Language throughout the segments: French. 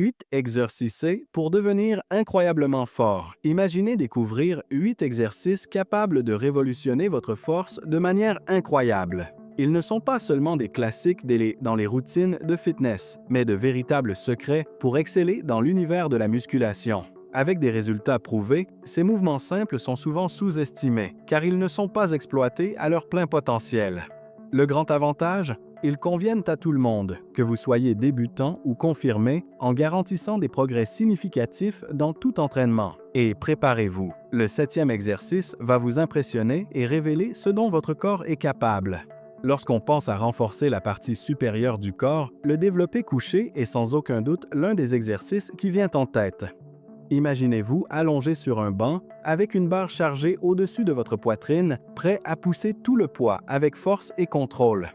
8 exercices pour devenir incroyablement fort. Imaginez découvrir 8 exercices capables de révolutionner votre force de manière incroyable. Ils ne sont pas seulement des classiques dans les routines de fitness, mais de véritables secrets pour exceller dans l'univers de la musculation. Avec des résultats prouvés, ces mouvements simples sont souvent sous-estimés, car ils ne sont pas exploités à leur plein potentiel. Le grand avantage? Ils conviennent à tout le monde, que vous soyez débutant ou confirmé, en garantissant des progrès significatifs dans tout entraînement. Et préparez-vous, le 7e exercice va vous impressionner et révéler ce dont votre corps est capable. Lorsqu'on pense à renforcer la partie supérieure du corps, le développé couché est sans aucun doute l'un des exercices qui vient en tête. Imaginez-vous allongé sur un banc, avec une barre chargée au-dessus de votre poitrine, prêt à pousser tout le poids avec force et contrôle.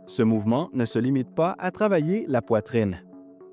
Ce mouvement ne se limite pas à travailler la poitrine.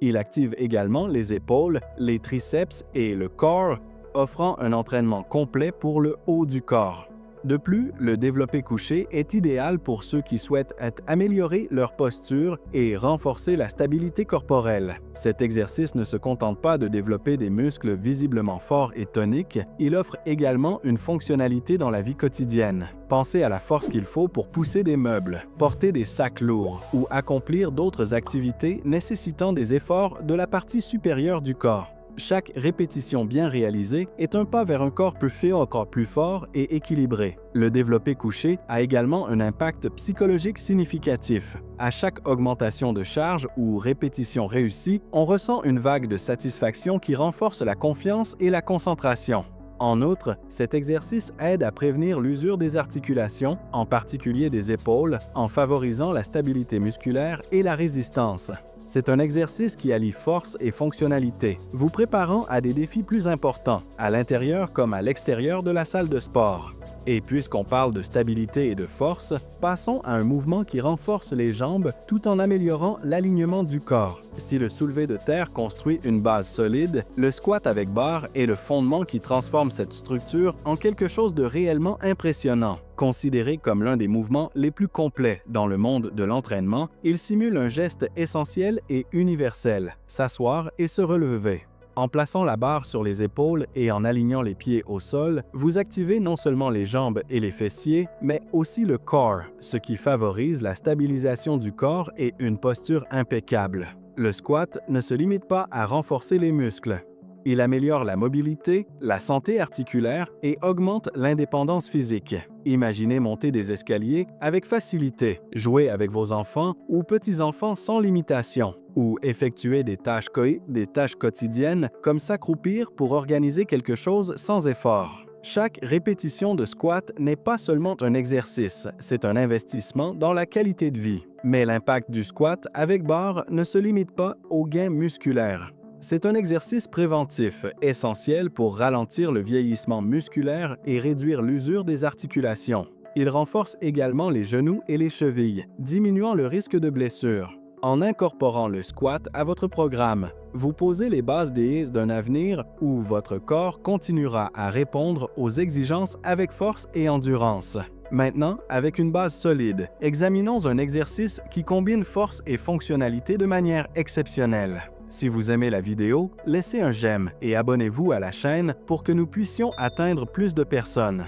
Il active également les épaules, les triceps et le corps, offrant un entraînement complet pour le haut du corps. De plus, le développé couché est idéal pour ceux qui souhaitent améliorer leur posture et renforcer la stabilité corporelle. Cet exercice ne se contente pas de développer des muscles visiblement forts et toniques, il offre également une fonctionnalité dans la vie quotidienne. Pensez à la force qu'il faut pour pousser des meubles, porter des sacs lourds ou accomplir d'autres activités nécessitant des efforts de la partie supérieure du corps. Chaque répétition bien réalisée est un pas vers un corps plus fait, encore plus fort et équilibré. Le développé couché a également un impact psychologique significatif. À chaque augmentation de charge ou répétition réussie, on ressent une vague de satisfaction qui renforce la confiance et la concentration. En outre, cet exercice aide à prévenir l'usure des articulations, en particulier des épaules, en favorisant la stabilité musculaire et la résistance. C'est un exercice qui allie force et fonctionnalité, vous préparant à des défis plus importants, à l'intérieur comme à l'extérieur de la salle de sport. Et puisqu'on parle de stabilité et de force, passons à un mouvement qui renforce les jambes tout en améliorant l'alignement du corps. Si le soulevé de terre construit une base solide, le squat avec barre est le fondement qui transforme cette structure en quelque chose de réellement impressionnant. Considéré comme l'un des mouvements les plus complets dans le monde de l'entraînement, il simule un geste essentiel et universel, s'asseoir et se relever. En plaçant la barre sur les épaules et en alignant les pieds au sol, vous activez non seulement les jambes et les fessiers, mais aussi le corps, ce qui favorise la stabilisation du corps et une posture impeccable. Le squat ne se limite pas à renforcer les muscles. Il améliore la mobilité, la santé articulaire et augmente l'indépendance physique. Imaginez monter des escaliers avec facilité, jouer avec vos enfants ou petits-enfants sans limitation, ou effectuer des tâches quotidiennes comme s'accroupir pour organiser quelque chose sans effort. Chaque répétition de squat n'est pas seulement un exercice, c'est un investissement dans la qualité de vie. Mais l'impact du squat avec barre ne se limite pas aux gains musculaires. C'est un exercice préventif, essentiel pour ralentir le vieillissement musculaire et réduire l'usure des articulations. Il renforce également les genoux et les chevilles, diminuant le risque de blessure. En incorporant le squat à votre programme, vous posez les bases d'un avenir où votre corps continuera à répondre aux exigences avec force et endurance. Maintenant, avec une base solide, examinons un exercice qui combine force et fonctionnalité de manière exceptionnelle. Si vous aimez la vidéo, laissez un j'aime et abonnez-vous à la chaîne pour que nous puissions atteindre plus de personnes.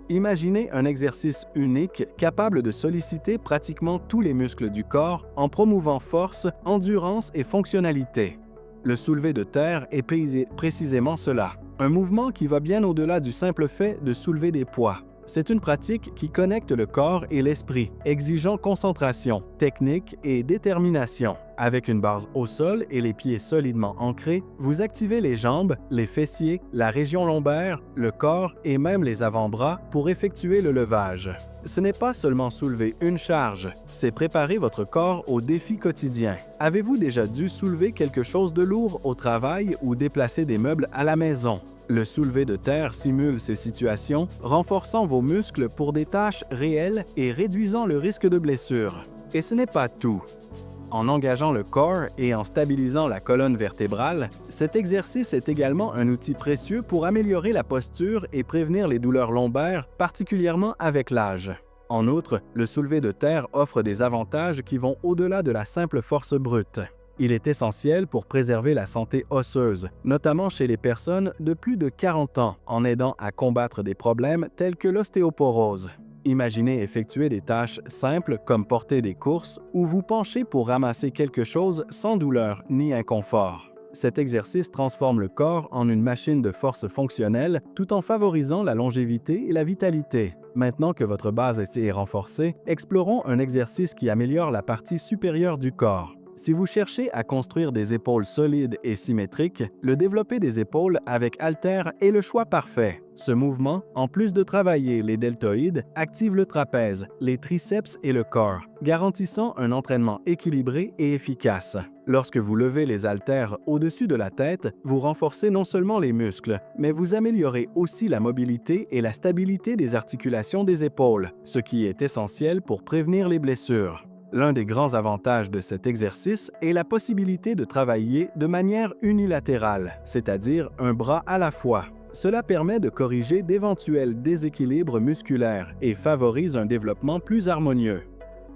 Imaginez un exercice unique capable de solliciter pratiquement tous les muscles du corps en promouvant force, endurance et fonctionnalité. Le soulevé de terre est précisément cela, un mouvement qui va bien au-delà du simple fait de soulever des poids. C'est une pratique qui connecte le corps et l'esprit, exigeant concentration, technique et détermination. Avec une base au sol et les pieds solidement ancrés, vous activez les jambes, les fessiers, la région lombaire, le corps et même les avant-bras pour effectuer le levage. Ce n'est pas seulement soulever une charge, c'est préparer votre corps aux défis quotidiens. Avez-vous déjà dû soulever quelque chose de lourd au travail ou déplacer des meubles à la maison? Le soulevé de terre simule ces situations, renforçant vos muscles pour des tâches réelles et réduisant le risque de blessure. Et ce n'est pas tout. En engageant le corps et en stabilisant la colonne vertébrale, cet exercice est également un outil précieux pour améliorer la posture et prévenir les douleurs lombaires, particulièrement avec l'âge. En outre, le soulevé de terre offre des avantages qui vont au-delà de la simple force brute. Il est essentiel pour préserver la santé osseuse, notamment chez les personnes de plus de 40 ans, en aidant à combattre des problèmes tels que l'ostéoporose. Imaginez effectuer des tâches simples comme porter des courses ou vous pencher pour ramasser quelque chose sans douleur ni inconfort. Cet exercice transforme le corps en une machine de force fonctionnelle tout en favorisant la longévité et la vitalité. Maintenant que votre base est renforcée, explorons un exercice qui améliore la partie supérieure du corps. Si vous cherchez à construire des épaules solides et symétriques, le développé des épaules avec haltères est le choix parfait. Ce mouvement, en plus de travailler les deltoïdes, active le trapèze, les triceps et le corps, garantissant un entraînement équilibré et efficace. Lorsque vous levez les haltères au-dessus de la tête, vous renforcez non seulement les muscles, mais vous améliorez aussi la mobilité et la stabilité des articulations des épaules, ce qui est essentiel pour prévenir les blessures. L'un des grands avantages de cet exercice est la possibilité de travailler de manière unilatérale, c'est-à-dire un bras à la fois. Cela permet de corriger d'éventuels déséquilibres musculaires et favorise un développement plus harmonieux.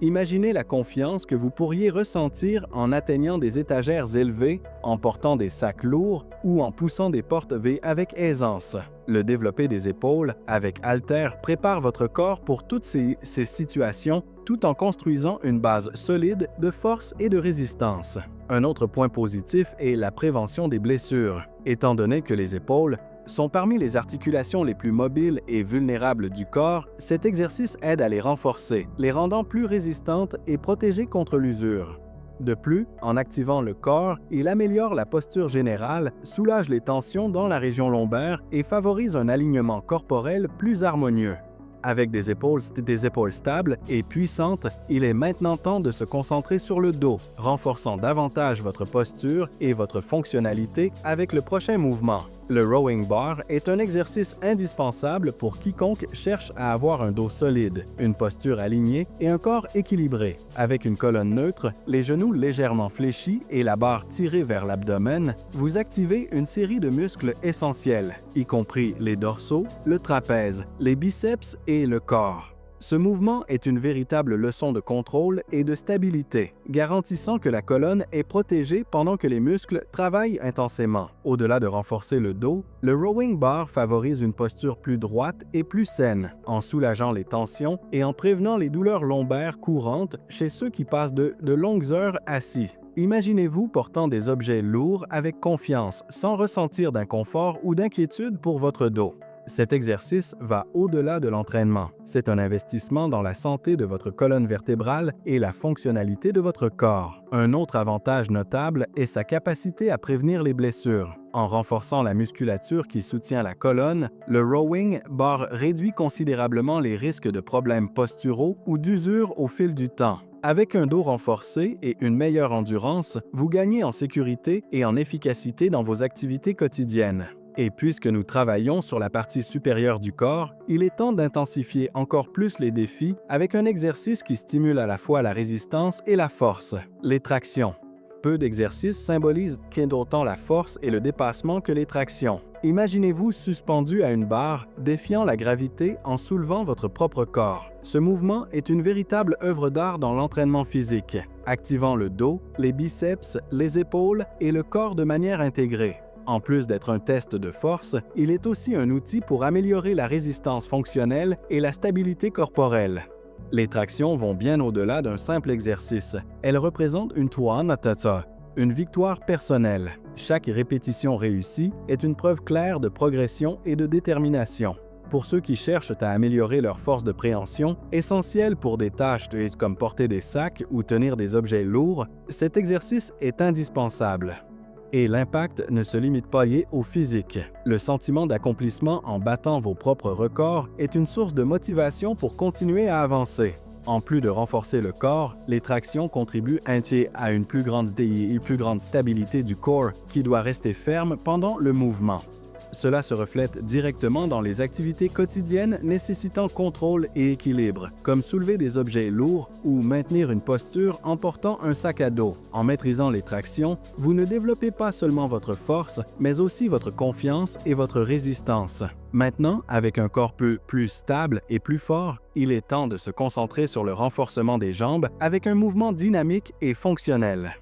Imaginez la confiance que vous pourriez ressentir en atteignant des étagères élevées, en portant des sacs lourds ou en poussant des portes V avec aisance. Le développé des épaules avec haltères prépare votre corps pour toutes ces situations tout en construisant une base solide de force et de résistance. Un autre point positif est la prévention des blessures. Étant donné que les épaules sont parmi les articulations les plus mobiles et vulnérables du corps, cet exercice aide à les renforcer, les rendant plus résistantes et protégées contre l'usure. De plus, en activant le corps, il améliore la posture générale, soulage les tensions dans la région lombaire et favorise un alignement corporel plus harmonieux. Avec des épaules stables et puissantes, il est maintenant temps de se concentrer sur le dos, renforçant davantage votre posture et votre fonctionnalité avec le prochain mouvement. Le rowing bar est un exercice indispensable pour quiconque cherche à avoir un dos solide, une posture alignée et un corps équilibré. Avec une colonne neutre, les genoux légèrement fléchis et la barre tirée vers l'abdomen, vous activez une série de muscles essentiels, y compris les dorsaux, le trapèze, les biceps et le corps. Ce mouvement est une véritable leçon de contrôle et de stabilité, garantissant que la colonne est protégée pendant que les muscles travaillent intensément. Au-delà de renforcer le dos, le rowing bar favorise une posture plus droite et plus saine, en soulageant les tensions et en prévenant les douleurs lombaires courantes chez ceux qui passent de longues heures assis. Imaginez-vous portant des objets lourds avec confiance, sans ressentir d'inconfort ou d'inquiétude pour votre dos. Cet exercice va au-delà de l'entraînement. C'est un investissement dans la santé de votre colonne vertébrale et la fonctionnalité de votre corps. Un autre avantage notable est sa capacité à prévenir les blessures. En renforçant la musculature qui soutient la colonne, le rowing bar réduit considérablement les risques de problèmes posturaux ou d'usure au fil du temps. Avec un dos renforcé et une meilleure endurance, vous gagnez en sécurité et en efficacité dans vos activités quotidiennes. Et puisque nous travaillons sur la partie supérieure du corps, il est temps d'intensifier encore plus les défis avec un exercice qui stimule à la fois la résistance et la force, les tractions. Peu d'exercices symbolisent autant la force et le dépassement que les tractions. Imaginez-vous suspendu à une barre, défiant la gravité en soulevant votre propre corps. Ce mouvement est une véritable œuvre d'art dans l'entraînement physique, activant le dos, les biceps, les épaules et le corps de manière intégrée. En plus d'être un test de force, il est aussi un outil pour améliorer la résistance fonctionnelle et la stabilité corporelle. Les tractions vont bien au-delà d'un simple exercice. Elles représentent une tuanatata, une victoire personnelle. Chaque répétition réussie est une preuve claire de progression et de détermination. Pour ceux qui cherchent à améliorer leur force de préhension, essentielle pour des tâches comme porter des sacs ou tenir des objets lourds, cet exercice est indispensable. Et l'impact ne se limite pas au physique. Le sentiment d'accomplissement en battant vos propres records est une source de motivation pour continuer à avancer. En plus de renforcer le corps, les tractions contribuent à une plus grande stabilité du corps qui doit rester ferme pendant le mouvement. Cela se reflète directement dans les activités quotidiennes nécessitant contrôle et équilibre, comme soulever des objets lourds ou maintenir une posture en portant un sac à dos. En maîtrisant les tractions, vous ne développez pas seulement votre force, mais aussi votre confiance et votre résistance. Maintenant, avec un corps plus stable et plus fort, il est temps de se concentrer sur le renforcement des jambes avec un mouvement dynamique et fonctionnel.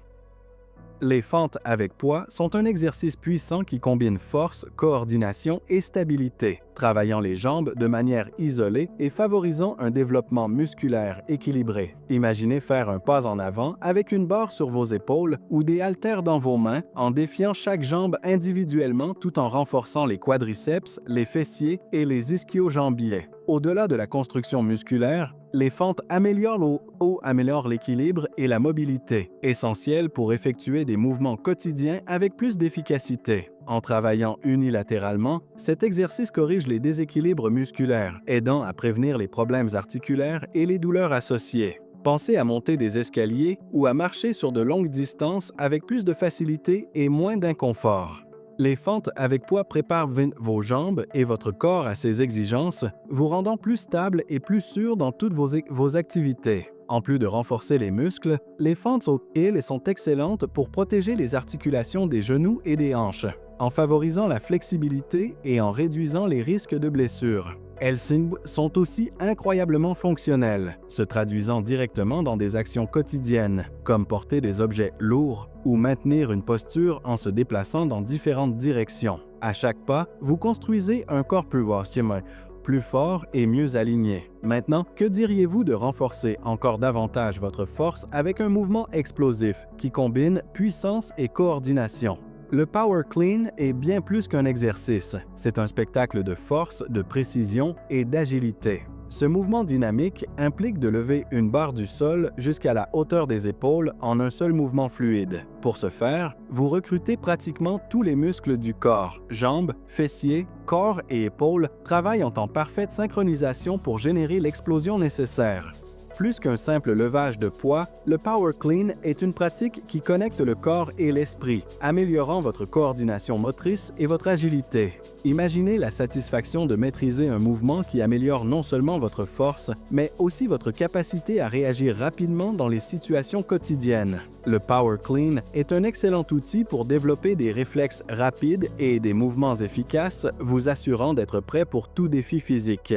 Les fentes avec poids sont un exercice puissant qui combine force, coordination et stabilité, travaillant les jambes de manière isolée et favorisant un développement musculaire équilibré. Imaginez faire un pas en avant avec une barre sur vos épaules ou des haltères dans vos mains en défiant chaque jambe individuellement tout en renforçant les quadriceps, les fessiers et les ischio-jambiers. Au-delà de la construction musculaire, les fentes améliorent l'équilibre et la mobilité, essentiels pour effectuer des mouvements quotidiens avec plus d'efficacité. En travaillant unilatéralement, cet exercice corrige les déséquilibres musculaires, aidant à prévenir les problèmes articulaires et les douleurs associées. Pensez à monter des escaliers ou à marcher sur de longues distances avec plus de facilité et moins d'inconfort. Les fentes avec poids préparent vos jambes et votre corps à ces exigences, vous rendant plus stable et plus sûr dans toutes vos activités. En plus de renforcer les muscles, les fentes au heel sont excellentes pour protéger les articulations des genoux et des hanches, en favorisant la flexibilité et en réduisant les risques de blessures. Elles sont aussi incroyablement fonctionnelles, se traduisant directement dans des actions quotidiennes, comme porter des objets lourds ou maintenir une posture en se déplaçant dans différentes directions. À chaque pas, vous construisez un corps plus fort et mieux aligné. Maintenant, que diriez-vous de renforcer encore davantage votre force avec un mouvement explosif qui combine puissance et coordination? Le Power Clean est bien plus qu'un exercice. C'est un spectacle de force, de précision et d'agilité. Ce mouvement dynamique implique de lever une barre du sol jusqu'à la hauteur des épaules en un seul mouvement fluide. Pour ce faire, vous recrutez pratiquement tous les muscles du corps. Jambes, fessiers, corps et épaules travaillent en parfaite synchronisation pour générer l'explosion nécessaire. Plus qu'un simple levage de poids, le Power Clean est une pratique qui connecte le corps et l'esprit, améliorant votre coordination motrice et votre agilité. Imaginez la satisfaction de maîtriser un mouvement qui améliore non seulement votre force, mais aussi votre capacité à réagir rapidement dans les situations quotidiennes. Le Power Clean est un excellent outil pour développer des réflexes rapides et des mouvements efficaces, vous assurant d'être prêt pour tout défi physique.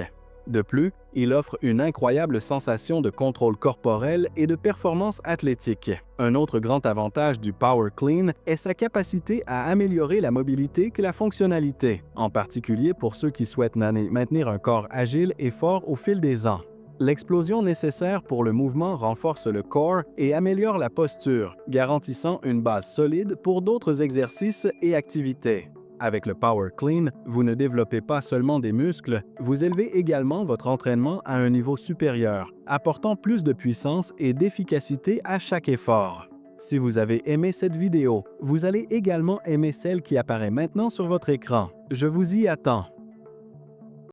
De plus, il offre une incroyable sensation de contrôle corporel et de performance athlétique. Un autre grand avantage du Power Clean est sa capacité à améliorer la mobilité que la fonctionnalité, en particulier pour ceux qui souhaitent maintenir un corps agile et fort au fil des ans. L'explosion nécessaire pour le mouvement renforce le corps et améliore la posture, garantissant une base solide pour d'autres exercices et activités. Avec le Power Clean, vous ne développez pas seulement des muscles, vous élevez également votre entraînement à un niveau supérieur, apportant plus de puissance et d'efficacité à chaque effort. Si vous avez aimé cette vidéo, vous allez également aimer celle qui apparaît maintenant sur votre écran. Je vous y attends.